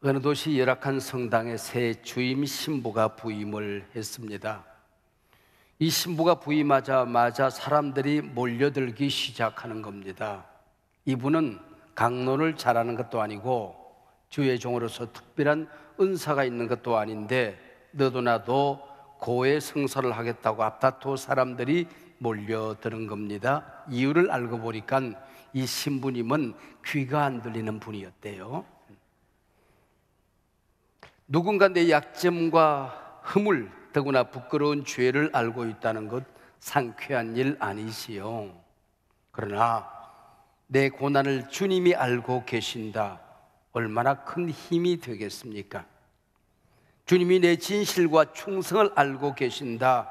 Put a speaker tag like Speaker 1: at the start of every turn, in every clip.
Speaker 1: 어느 도시 열악한 성당에 새 주임 신부가 부임을 했습니다. 이 신부가 부임하자마자 사람들이 몰려들기 시작하는 겁니다. 이분은 강론을 잘하는 것도 아니고 주의 종으로서 특별한 은사가 있는 것도 아닌데 너도 나도 고해 성사를 하겠다고 앞다투어 사람들이 몰려드는 겁니다. 이유를 알고 보니까 이 신부님은 귀가 안 들리는 분이었대요. 누군가 내 약점과 허물, 더구나 부끄러운 죄를 알고 있다는 것 상쾌한 일 아니지요. 그러나 내 고난을 주님이 알고 계신다. 얼마나 큰 힘이 되겠습니까? 주님이 내 진실과 충성을 알고 계신다.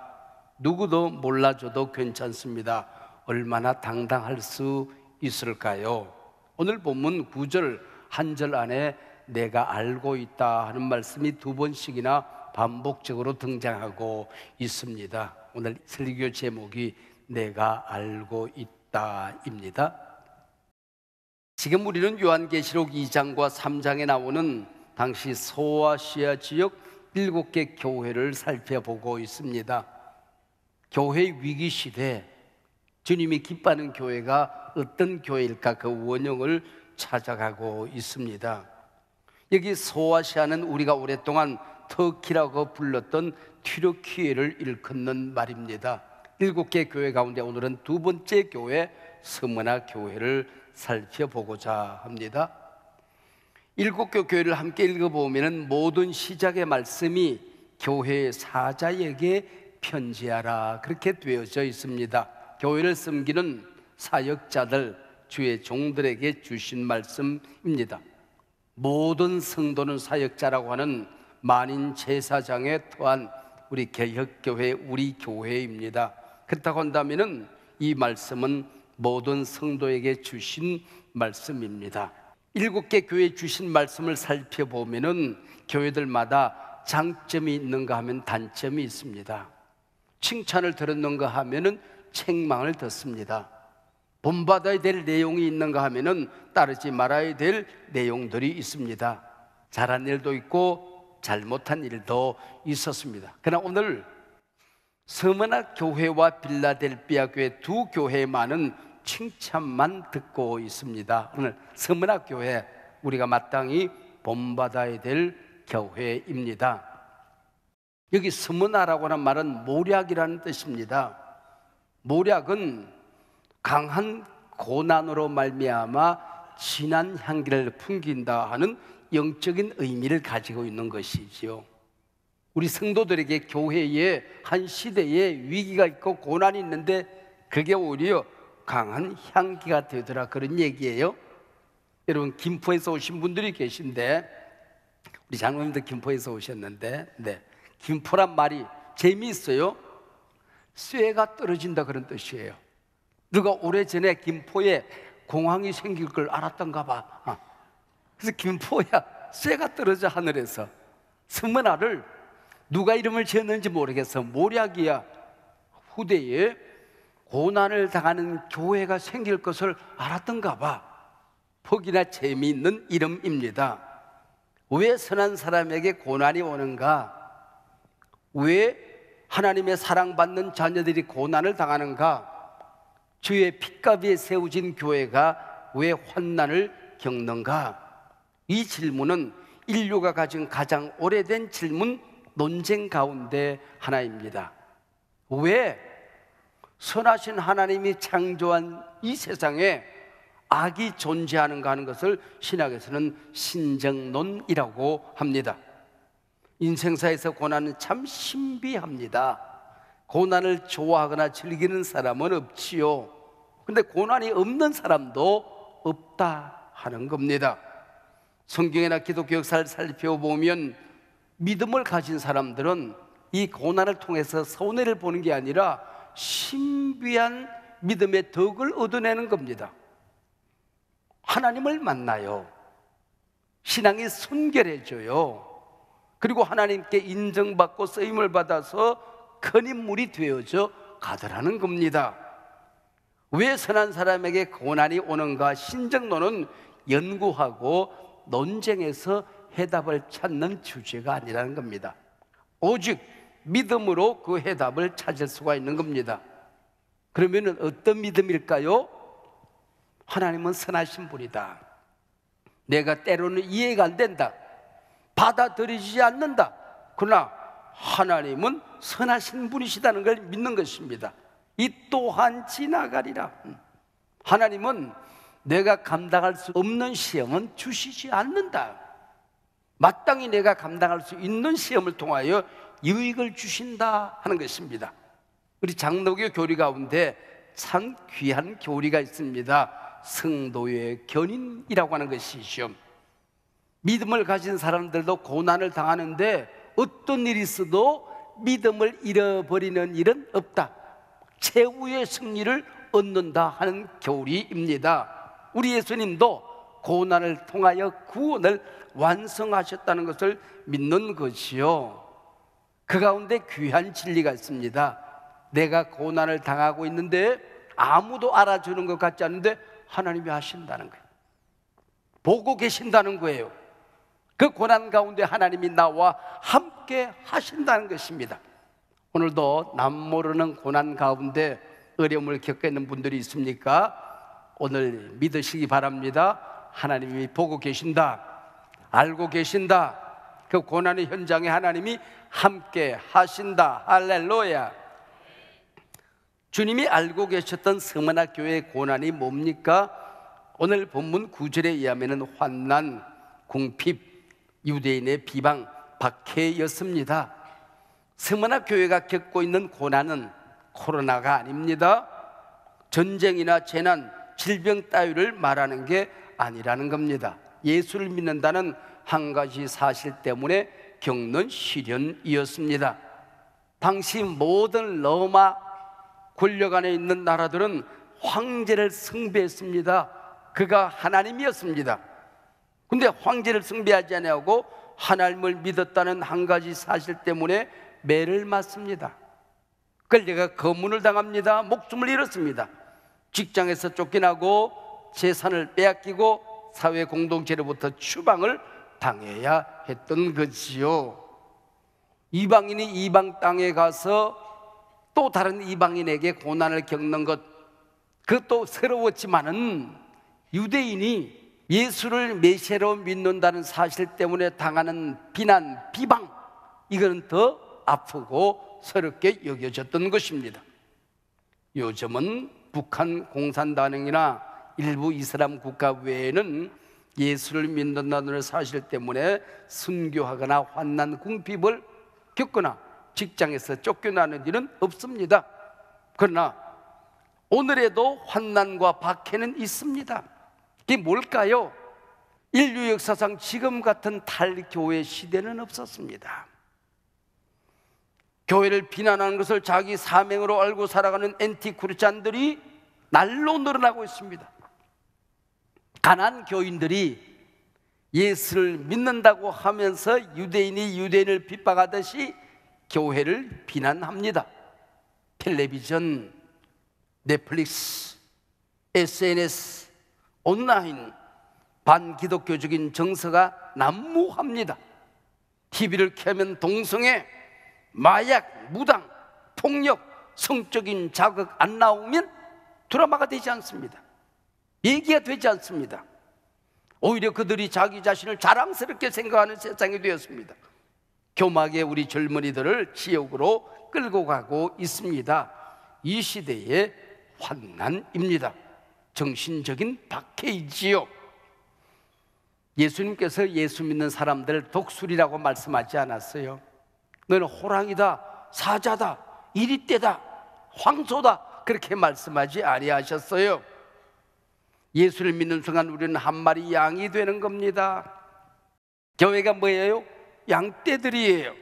Speaker 1: 누구도 몰라줘도 괜찮습니다. 얼마나 당당할 수 있을까요? 오늘 본문 9절 한 절 안에 내가 알고 있다 하는 말씀이 두 번씩이나 반복적으로 등장하고 있습니다. 오늘 설교 제목이 내가 알고 있다입니다. 지금 우리는 요한계시록 2장과 3장에 나오는 당시 소아시아 지역 7개 교회를 살펴보고 있습니다. 교회 위기 시대 주님이 기뻐하는 교회가 어떤 교회일까 그 원형을 찾아가고 있습니다. 여기 소아시아는 우리가 오랫동안 터키라고 불렀던 튀르키예를 일컫는 말입니다. 7개 교회 가운데 오늘은 두 번째 교회 스무나 교회를 살펴보고자 합니다. 7개 교회를 함께 읽어보면 모든 시작의 말씀이 교회의 사자에게 편지하라 그렇게 되어져 있습니다. 교회를 섬기는 사역자들, 주의 종들에게 주신 말씀입니다. 모든 성도는 사역자라고 하는 만인 제사장에 토한 우리 개혁교회, 우리 교회입니다. 그렇다고 한다면 이 말씀은 모든 성도에게 주신 말씀입니다. 7개 교회에 주신 말씀을 살펴보면 교회들마다 장점이 있는가 하면 단점이 있습니다. 칭찬을 들었는가 하면 책망을 듣습니다. 본받아야 될 내용이 있는가 하면 따르지 말아야 될 내용들이 있습니다. 잘한 일도 있고 잘못한 일도 있었습니다. 그러나 오늘 스무나 교회와 빌라델비아 교회 두 교회만은 칭찬만 듣고 있습니다. 오늘 스무나 교회 우리가 마땅히 본받아야 될 교회입니다. 여기 스무나라고 하는 말은 모략이라는 뜻입니다. 모략은 강한 고난으로 말미암아 진한 향기를 풍긴다 하는 영적인 의미를 가지고 있는 것이지요. 우리 성도들에게 교회에 한 시대에 위기가 있고 고난이 있는데 그게 오히려 강한 향기가 되더라 그런 얘기예요. 여러분 김포에서 오신 분들이 계신데 우리 장로님도 김포에서 오셨는데 김포란 말이 재미있어요. 쇠가 떨어진다 그런 뜻이에요. 누가 오래전에 김포에 공항이 생길 걸 알았던가 봐. 그래서 김포야 쇠가 떨어져 하늘에서. 스무나를 누가 이름을 지었는지 모르겠어. 모략이야. 후대에 고난을 당하는 교회가 생길 것을 알았던가 봐. 폭이나 재미있는 이름입니다. 왜 선한 사람에게 고난이 오는가? 왜 하나님의 사랑받는 자녀들이 고난을 당하는가? 주의 핏값에 세워진 교회가 왜 환난을 겪는가? 이 질문은 인류가 가진 가장 오래된 질문 논쟁 가운데 하나입니다. 왜 선하신 하나님이 창조한 이 세상에 악이 존재하는가 하는 것을 신학에서는 신정론이라고 합니다. 인생사에서 고난은 참 신비합니다. 고난을 좋아하거나 즐기는 사람은 없지요. 그런데 고난이 없는 사람도 없다 하는 겁니다. 성경이나 기독교 역사를 살펴보면 믿음을 가진 사람들은 이 고난을 통해서 손해를 보는 게 아니라 신비한 믿음의 덕을 얻어내는 겁니다. 하나님을 만나요. 신앙이 순결해져요. 그리고 하나님께 인정받고 쓰임을 받아서 큰 인물이 되어져 가더라는 겁니다. 왜 선한 사람에게 고난이 오는가? 신정론은 연구하고 논쟁에서 해답을 찾는 주제가 아니라는 겁니다. 오직 믿음으로 그 해답을 찾을 수가 있는 겁니다. 그러면 어떤 믿음일까요? 하나님은 선하신 분이다. 내가 때로는 이해가 안 된다. 받아들이지 않는다. 그러나 하나님은 선하신 분이시다는 걸 믿는 것입니다. 이 또한 지나가리라. 하나님은 내가 감당할 수 없는 시험은 주시지 않는다. 마땅히 내가 감당할 수 있는 시험을 통하여 유익을 주신다 하는 것입니다. 우리 장로교 교리 가운데 참 귀한 교리가 있습니다. 성도의 견인이라고 하는 것이죠. 믿음을 가진 사람들도 고난을 당하는데 어떤 일이 있어도 믿음을 잃어버리는 일은 없다. 최후의 승리를 얻는다 하는 교리입니다. 우리 예수님도 고난을 통하여 구원을 완성하셨다는 것을 믿는 것이요. 그 가운데 귀한 진리가 있습니다. 내가 고난을 당하고 있는데 아무도 알아주는 것 같지 않은데 하나님이 하신다는 거예요. 보고 계신다는 거예요. 그 고난 가운데 하나님이 나와 함께 하신다는 것입니다. 오늘도 남 모르는 고난 가운데 어려움을 겪고 있는 분들이 있습니까? 오늘 믿으시기 바랍니다. 하나님이 보고 계신다, 알고 계신다. 그 고난의 현장에 하나님이 함께 하신다. 할렐루야. 주님이 알고 계셨던 스무나 교회의 고난이 뭡니까? 오늘 본문 9절에 의하면 환난, 궁핍, 유대인의 비방, 박해였습니다. 스무나 교회가 겪고 있는 고난은 코로나가 아닙니다. 전쟁이나 재난, 질병 따위를 말하는 게 아니라는 겁니다. 예수를 믿는다는 한 가지 사실 때문에 겪는 시련이었습니다. 당시 모든 로마 권력 안에 있는 나라들은 황제를 숭배했습니다. 그가 하나님이었습니다. 근데 황제를 숭배하지 않고 하나님을 믿었다는 한 가지 사실 때문에 매를 맞습니다. 끌려가 거문을 당합니다. 목숨을 잃었습니다. 직장에서 쫓겨나고 재산을 빼앗기고 사회 공동체로부터 추방을 당해야 했던 거지요. 이방인이 이방 땅에 가서 또 다른 이방인에게 고난을 겪는 것, 그것도 새로웠지만은 유대인이 예수를 메시아로 믿는다는 사실 때문에 당하는 비난, 비방, 이거는 더 아프고 서럽게 여겨졌던 것입니다. 요즘은 북한 공산당이나 일부 이슬람 국가 외에는 예수를 믿는다는 사실 때문에 순교하거나 환난, 궁핍을 겪거나 직장에서 쫓겨나는 일은 없습니다. 그러나 오늘에도 환난과 박해는 있습니다. 이게 뭘까요? 인류 역사상 지금 같은 탈교회 시대는 없었습니다. 교회를 비난하는 것을 자기 사명으로 알고 살아가는 엔티크리스찬들이 날로 늘어나고 있습니다. 가난한 교인들이 예수를 믿는다고 하면서 유대인이 유대인을 핍박하듯이 교회를 비난합니다. 텔레비전, 넷플릭스, SNS, 온라인, 반기독교적인 정서가 난무합니다. TV를 켜면 동성애, 마약, 무당, 폭력, 성적인 자극 안 나오면 드라마가 되지 않습니다. 얘기가 되지 않습니다. 오히려 그들이 자기 자신을 자랑스럽게 생각하는 세상이 되었습니다. 교막에 우리 젊은이들을 지옥으로 끌고 가고 있습니다. 이 시대의 환난입니다. 정신적인 박해이지요. 예수님께서 예수 믿는 사람들 독수리라고 말씀하지 않았어요. 너는 호랑이다, 사자다, 이리떼다, 황소다, 그렇게 말씀하지 아니하셨어요. 예수를 믿는 순간 우리는 한 마리 양이 되는 겁니다. 교회가 뭐예요? 양떼들이에요.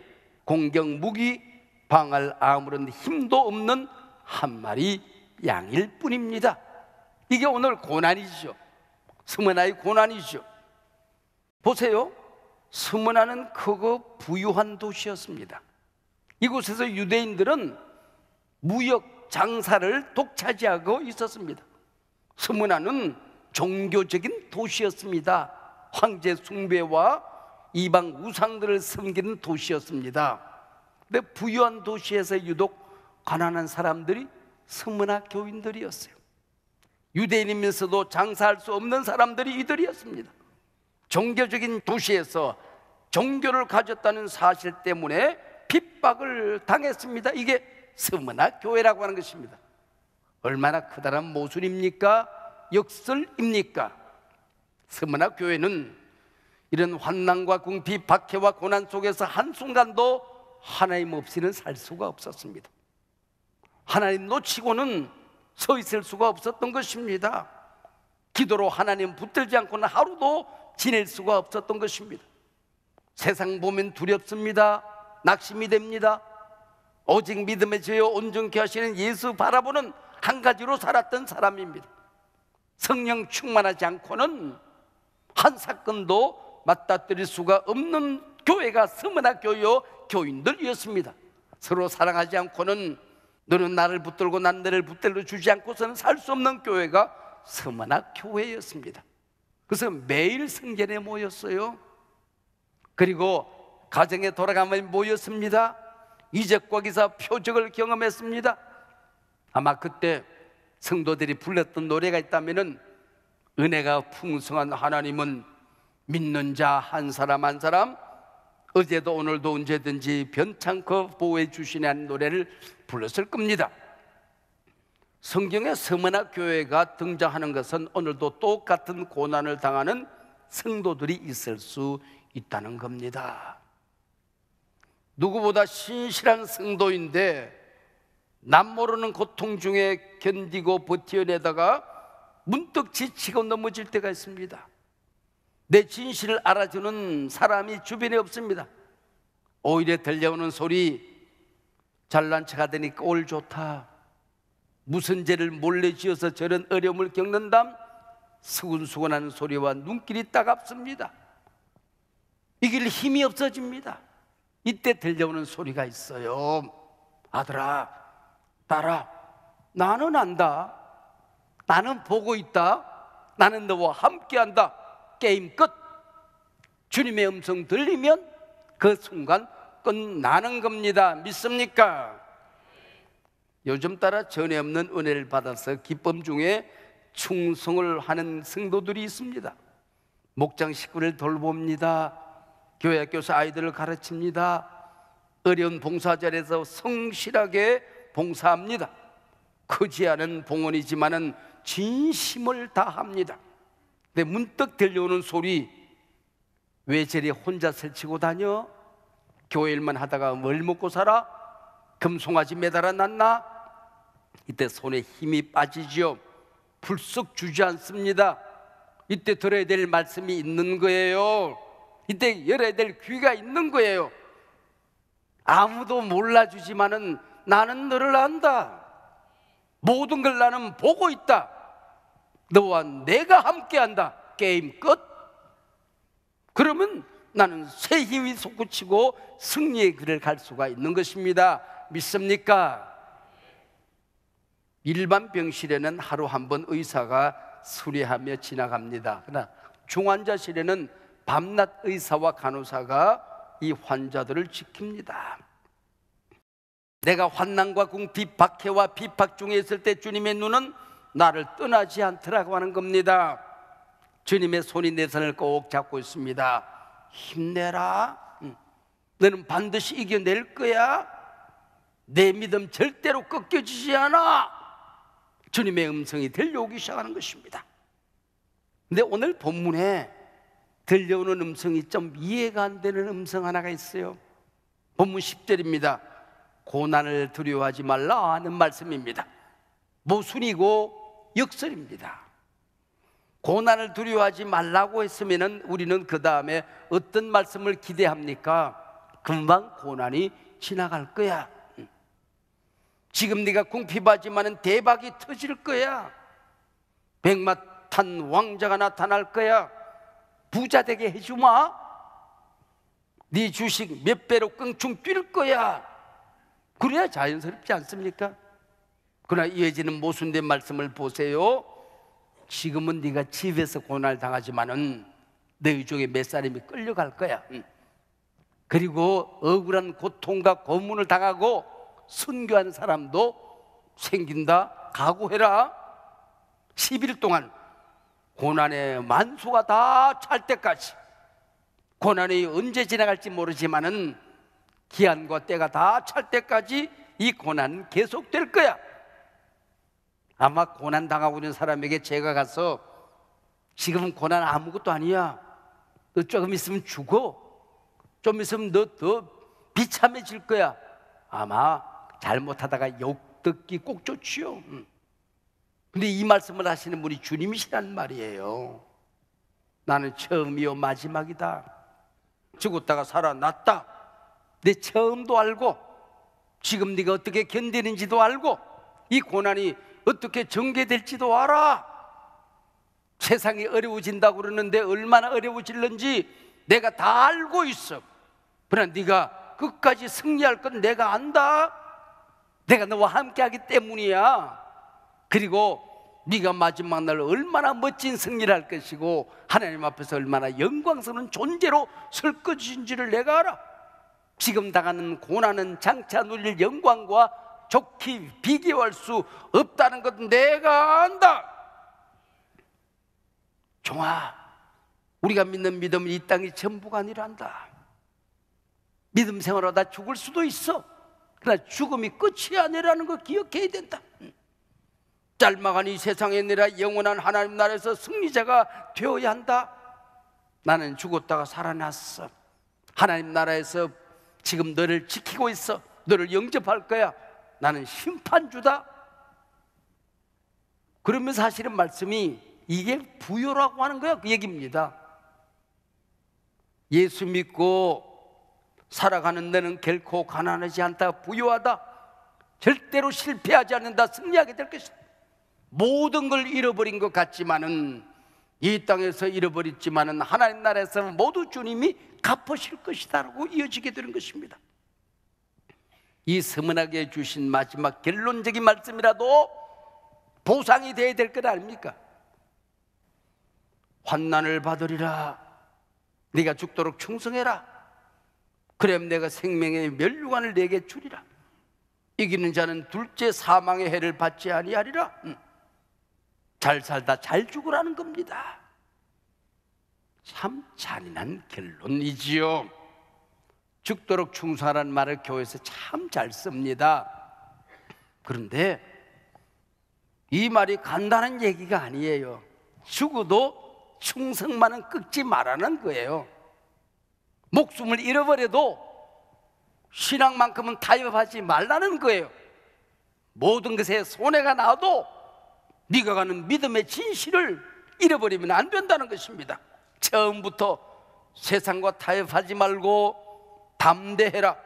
Speaker 1: 공격 무기, 방할 아무런 힘도 없는 한 마리 양일 뿐입니다. 이게 오늘 고난이죠. 스무나의 고난이죠. 보세요. 스무나는 크고 부유한 도시였습니다. 이곳에서 유대인들은 무역 장사를 독차지하고 있었습니다. 스무나는 종교적인 도시였습니다. 황제 숭배와 이방 우상들을 섬기는 도시였습니다. 근데 부유한 도시에서 유독 가난한 사람들이 서문학 교인들이었어요. 유대인이면서도 장사할 수 없는 사람들이 이들이었습니다. 종교적인 도시에서 종교를 가졌다는 사실 때문에 핍박을 당했습니다. 이게 서문학 교회라고 하는 것입니다. 얼마나 커다란 모순입니까? 역설입니까? 서문학 교회는 이런 환난과 궁피, 박해와 고난 속에서 한순간도 하나님 없이는 살 수가 없었습니다. 하나님 놓치고는 서 있을 수가 없었던 것입니다. 기도로 하나님 붙들지 않고는 하루도 지낼 수가 없었던 것입니다. 세상 보면 두렵습니다. 낙심이 됩니다. 오직 믿음의 죄요 온전케 하시는 예수 바라보는 한 가지로 살았던 사람입니다. 성령 충만하지 않고는 한 사건도 맞닥뜨릴 수가 없는 교회가 서문학 교회요 교인들이었습니다. 서로 사랑하지 않고는 너는 나를 붙들고 난 너를 붙들어 주지 않고서는 살 수 없는 교회가 서문학 교회였습니다. 그래서 매일 성전에 모였어요. 그리고 가정에 돌아가면 모였습니다. 이적과 기사 표적을 경험했습니다. 아마 그때 성도들이 불렀던 노래가 있다면 은혜가 풍성한 하나님은 믿는 자 한 사람 한 사람 어제도 오늘도 언제든지 변창코 보호해 주시냐는 노래를 불렀을 겁니다. 성경에 서문학 교회가 등장하는 것은 오늘도 똑같은 고난을 당하는 성도들이 있을 수 있다는 겁니다. 누구보다 신실한 성도인데 남 모르는 고통 중에 견디고 버텨내다가 문득 지치고 넘어질 때가 있습니다. 내 진실을 알아주는 사람이 주변에 없습니다. 오히려 들려오는 소리, 잘난 척 하더니 꼴 좋다, 무슨 죄를 몰래 지어서 저런 어려움을 겪는담, 수근수근하는 소리와 눈길이 따갑습니다. 이길 힘이 없어집니다. 이때 들려오는 소리가 있어요. 아들아, 딸아, 나는 안다. 나는 보고 있다. 나는 너와 함께한다. 게임 끝. 주님의 음성 들리면 그 순간 끝나는 겁니다. 믿습니까? 요즘 따라 전에 없는 은혜를 받아서 기쁨 중에 충성을 하는 성도들이 있습니다. 목장 식구를 돌봅니다. 교회 학교에서 아이들을 가르칩니다. 어려운 봉사 자리에서 성실하게 봉사합니다. 크지 않은 봉헌이지만은 진심을 다합니다. 근데 문득 들려오는 소리, 왜 저리 혼자 설치고 다녀? 교회 일만 하다가 뭘 먹고 살아? 금송아지 매달아 놨나? 이때 손에 힘이 빠지죠. 불쑥 주저앉습니다. 이때 들어야 될 말씀이 있는 거예요. 이때 열어야 될 귀가 있는 거예요. 아무도 몰라주지만은 나는 너를 안다. 모든 걸 나는 보고 있다. 너와 내가 함께한다. 게임 끝. 그러면 나는 새 힘이 솟구치고 승리의 길을 갈 수가 있는 것입니다. 믿습니까? 일반 병실에는 하루 한 번 의사가 수리하며 지나갑니다. 그러나 중환자실에는 밤낮 의사와 간호사가 이 환자들을 지킵니다. 내가 환난과 궁피, 박해와 비박 중에 있을 때 주님의 눈은 나를 떠나지 않더라고 하는 겁니다. 주님의 손이 내 손을 꼭 잡고 있습니다. 힘내라. 너는 반드시 이겨낼 거야. 내 믿음 절대로 꺾여지지 않아. 주님의 음성이 들려오기 시작하는 것입니다. 근데 오늘 본문에 들려오는 음성이 좀 이해가 안 되는 음성 하나가 있어요. 본문 10절입니다. 고난을 두려워하지 말라 하는 말씀입니다. 모순이고 역설입니다. 고난을 두려워하지 말라고 했으면 우리는 그 다음에 어떤 말씀을 기대합니까? 금방 고난이 지나갈 거야. 지금 네가 궁핍하지만은 대박이 터질 거야. 백마탄 왕자가 나타날 거야. 부자 되게 해주마. 네 주식 몇 배로 껑충 뛸 거야. 그래야 자연스럽지 않습니까? 그러나 이어지는 모순된 말씀을 보세요. 지금은 네가 집에서 고난을 당하지만은 너희 중에 몇 사람이 끌려갈 거야. 그리고 억울한 고통과 고문을 당하고 순교한 사람도 생긴다. 각오해라. 10일 동안 고난의 만수가 다 찰 때까지, 고난이 언제 지나갈지 모르지만은 기한과 때가 다 찰 때까지 이 고난은 계속될 거야. 아마 고난 당하고 있는 사람에게 제가 가서 지금은 고난 아무것도 아니야, 너 조금 있으면 죽어, 좀 있으면 너 더 비참해질 거야, 아마 잘못하다가 욕 듣기 꼭 좋지요. 근데 이 말씀을 하시는 분이 주님이시란 말이에요. 나는 처음이요 마지막이다. 죽었다가 살아났다. 내 처음도 알고 지금 네가 어떻게 견디는지도 알고 이 고난이 어떻게 전개될지도 알아. 세상이 어려워진다고 그러는데 얼마나 어려워질는지 내가 다 알고 있어. 그러나 네가 끝까지 승리할 건 내가 안다. 내가 너와 함께하기 때문이야. 그리고 네가 마지막 날 얼마나 멋진 승리를 할 것이고 하나님 앞에서 얼마나 영광스러운 존재로 설 것인지를 내가 알아. 지금 당하는 고난은 장차 누릴 영광과 좋게 비교할 수 없다는 것 내가 안다. 종아, 우리가 믿는 믿음은 이 땅이 전부가 아니란다. 믿음 생활하다 죽을 수도 있어. 그러나 죽음이 끝이 아니라는 거 기억해야 된다. 짤막한 이 세상에 아니라 영원한 하나님 나라에서 승리자가 되어야 한다. 나는 죽었다가 살아났어. 하나님 나라에서 지금 너를 지키고 있어. 너를 영접할 거야. 나는 심판주다. 그러면서 사실은 말씀이 이게 부요라고 하는 거야, 그 얘기입니다. 예수 믿고 살아가는 너는 결코 가난하지 않다, 부요하다. 절대로 실패하지 않는다, 승리하게 될 것이다. 모든 걸 잃어버린 것 같지만은, 이 땅에서 잃어버렸지만은 하나님 나라에서 모두 주님이 갚으실 것이다라고 이어지게 되는 것입니다. 이 서문하게 주신 마지막 결론적인 말씀이라도 보상이 되어야 될 것 아닙니까? 환난을 받으리라. 네가 죽도록 충성해라. 그럼 내가 생명의 면류관을 내게 주리라. 이기는 자는 둘째 사망의 해를 받지 아니하리라. 잘 살다 잘 죽으라는 겁니다. 참 잔인한 결론이지요. 죽도록 충성하라는 말을 교회에서 참 잘 씁니다. 그런데 이 말이 간단한 얘기가 아니에요. 죽어도 충성만은 끊지 말라는 거예요. 목숨을 잃어버려도 신앙만큼은 타협하지 말라는 거예요. 모든 것에 손해가 나도 네가 가는 믿음의 진실을 잃어버리면 안 된다는 것입니다. 처음부터 세상과 타협하지 말고 담대해라,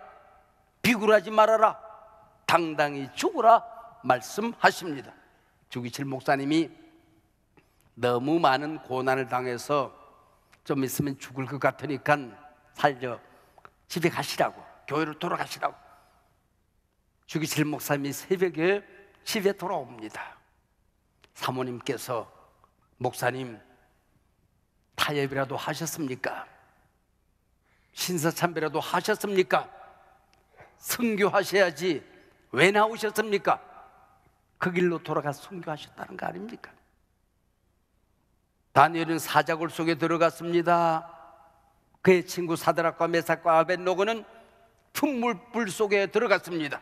Speaker 1: 비굴하지 말아라, 당당히 죽으라 말씀하십니다. 주기철 목사님이 너무 많은 고난을 당해서 좀 있으면 죽을 것 같으니까 살려 집에 가시라고, 교회로 돌아가시라고. 주기철 목사님이 새벽에 집에 돌아옵니다. 사모님께서 목사님 타협이라도 하셨습니까? 신사참배라도 하셨습니까? 선교하셔야지 왜 나오셨습니까? 그 길로 돌아가 선교하셨다는 거 아닙니까? 다니엘은 사자굴 속에 들어갔습니다. 그의 친구 사드락과 메삭과 아벳노고는 풍물불 속에 들어갔습니다.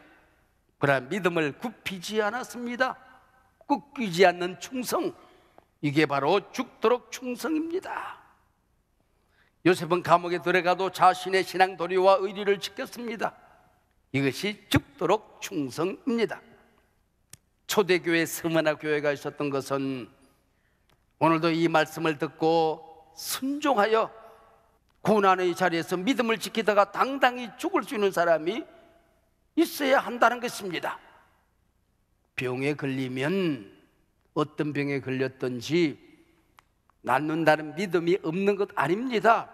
Speaker 1: 그러나 믿음을 굽히지 않았습니다. 꺾이지 않는 충성, 이게 바로 죽도록 충성입니다. 요셉은 감옥에 들어가도 자신의 신앙 도리와 의리를 지켰습니다. 이것이 죽도록 충성입니다. 초대교회 스무나 교회가 있었던 것은 오늘도 이 말씀을 듣고 순종하여 고난의 자리에서 믿음을 지키다가 당당히 죽을 수 있는 사람이 있어야 한다는 것입니다. 병에 걸리면 어떤 병에 걸렸든지 낫는다는 믿음이 없는 것 아닙니다.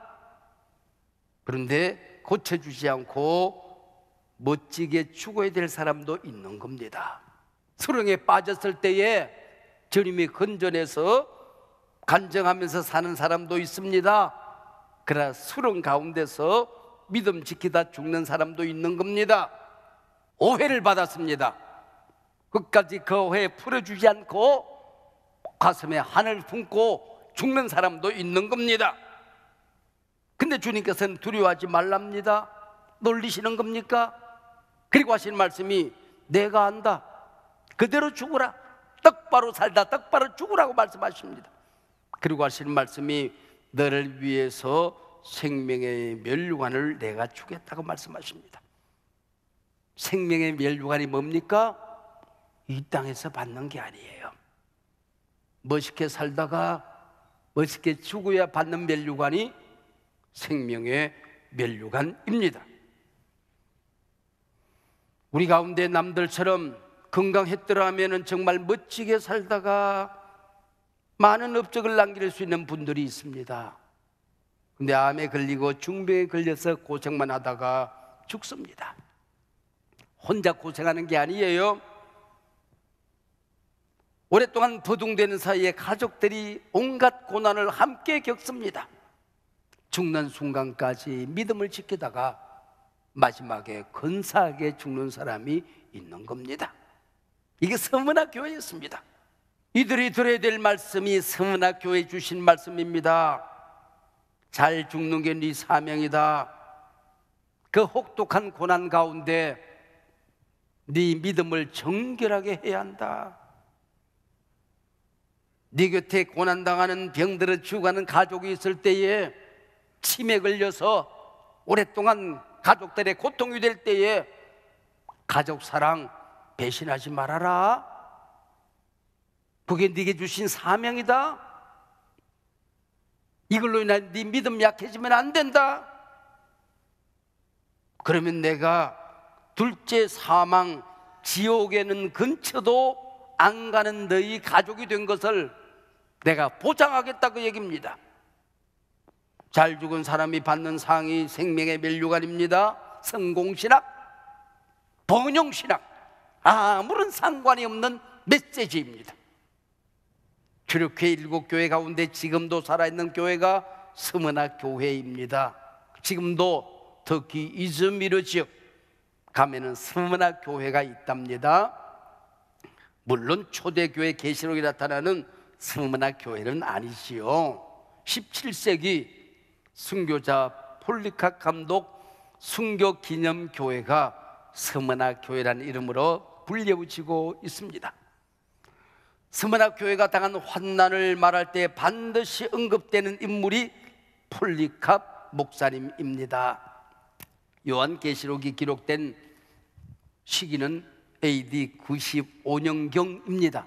Speaker 1: 그런데 고쳐주지 않고 멋지게 죽어야 될 사람도 있는 겁니다. 수렁에 빠졌을 때에 주님이 건져내서 간증하면서 사는 사람도 있습니다. 그러나 수렁 가운데서 믿음 지키다 죽는 사람도 있는 겁니다. 오해를 받았습니다. 끝까지 그 오해 풀어주지 않고 가슴에 한을 품고 죽는 사람도 있는 겁니다. 근데 주님께서는 두려워하지 말랍니다. 놀리시는 겁니까? 그리고 하시는 말씀이 내가 안다. 그대로 죽으라. 똑바로 살다 똑바로 죽으라고 말씀하십니다. 그리고 하시는 말씀이 너를 위해서 생명의 면류관을 내가 주겠다고 말씀하십니다. 생명의 면류관이 뭡니까? 이 땅에서 받는 게 아니에요. 멋있게 살다가 멋있게 죽어야 받는 면류관이 생명의 면류관입니다. 우리 가운데 남들처럼 건강했더라 하면은 정말 멋지게 살다가 많은 업적을 남길 수 있는 분들이 있습니다. 근데 암에 걸리고 중병에 걸려서 고생만 하다가 죽습니다. 혼자 고생하는 게 아니에요. 오랫동안 버둥대는 사이에 가족들이 온갖 고난을 함께 겪습니다. 죽는 순간까지 믿음을 지키다가 마지막에 근사하게 죽는 사람이 있는 겁니다. 이게 서문화 교회였습니다. 이들이 들어야 될 말씀이 서문화 교회 주신 말씀입니다. 잘 죽는 게 네 사명이다. 그 혹독한 고난 가운데 네 믿음을 정결하게 해야 한다. 네 곁에 고난당하는 병들어 죽어가는 가족이 있을 때에 치매 걸려서 오랫동안 가족들의 고통이 될 때에 가족 사랑 배신하지 말아라. 그게 네게 주신 사명이다. 이걸로 인해 네 믿음 약해지면 안 된다. 그러면 내가 둘째 사망 지옥에는 근처도 안 가는 너희 가족이 된 것을 내가 보장하겠다 그 얘기입니다. 잘 죽은 사람이 받는 상이 생명의 면류관입니다. 성공신학, 번영신학, 아무런 상관이 없는 메시지입니다. 주력회 7교회 가운데 지금도 살아있는 교회가 서문화 교회입니다. 지금도 터키 이즈미르 지역 가면은 서문화 교회가 있답니다. 물론 초대교회 계시록에 나타나는 서문화 교회는 아니지요. 17세기 순교자 폴리캅 감독 순교기념교회가 서문화 교회라는 이름으로 불려지고 있습니다. 서문화 교회가 당한 환난을 말할 때 반드시 언급되는 인물이 폴리캅 목사님입니다. 요한계시록이 기록된 시기는 AD 95년경입니다.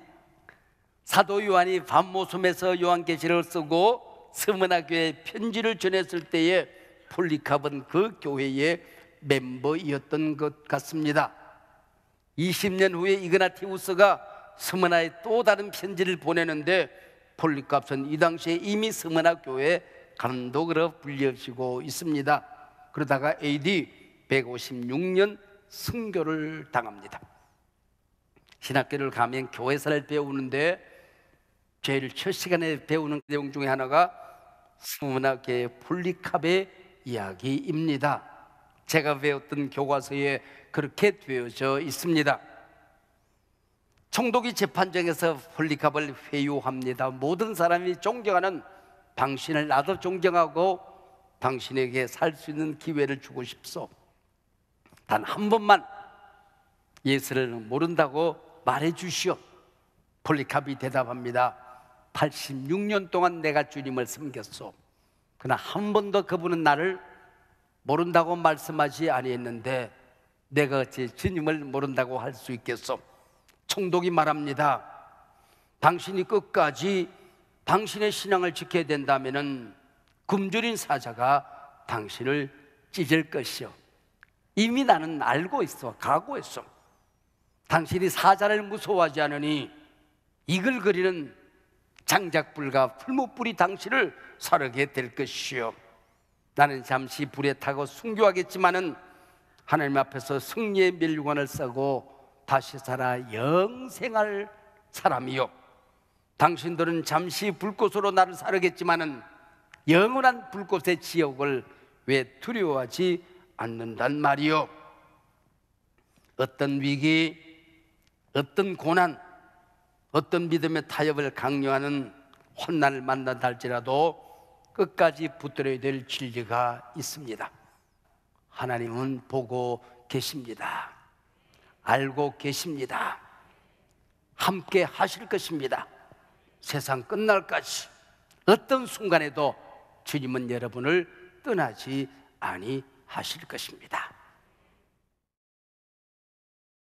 Speaker 1: 사도 요한이 밤모섬에서 요한계시록을 쓰고 서문화 교회에 편지를 전했을 때에 폴리캅은 그 교회의 멤버이었던 것 같습니다. 20년 후에 이그나티우스가 서문화에 또 다른 편지를 보내는데 폴리캅은 이 당시에 이미 서문화 교회 감독으로 불려지고 있습니다. 그러다가 AD 156년 순교를 당합니다. 신학교를 가면 교회사를 배우는데 제일 첫 시간에 배우는 내용 중에 하나가 서문화교회 폴리캅의 이야기입니다. 제가 배웠던 교과서에 그렇게 되어져 있습니다. 총독이 재판정에서 폴리캅을 회유합니다. 모든 사람이 존경하는 당신을 나도 존경하고 당신에게 살 수 있는 기회를 주고 싶소. 단 한 번만 예수를 모른다고 말해 주시오. 폴리캅이 대답합니다. 86년 동안 내가 주님을 섬겼소. 그러나 한 번도 그분은 나를 모른다고 말씀하지 아니했는데 내가 어찌 주님을 모른다고 할 수 있겠소? 총독이 말합니다. 당신이 끝까지 당신의 신앙을 지켜야 된다면은 굶주린 사자가 당신을 찢을 것이요. 이미 나는 알고 있어, 각오했어. 당신이 사자를 무서워하지 않으니 이글거리는 장작불과 풀무불이 당신을 사르게 될 것이요. 나는 잠시 불에 타고 순교하겠지만은 하나님 앞에서 승리의 면류관을 쓰고 다시 살아 영생할 사람이요. 당신들은 잠시 불꽃으로 나를 사르겠지만은 영원한 불꽃의 지옥을 왜 두려워하지 않는단 말이요? 어떤 위기, 어떤 고난, 어떤 믿음의 타협을 강요하는 혼난을 만난다 할지라도 끝까지 붙들어야 될 진리가 있습니다. 하나님은 보고 계십니다. 알고 계십니다. 함께 하실 것입니다. 세상 끝날까지 어떤 순간에도 주님은 여러분을 떠나지 아니하실 것입니다.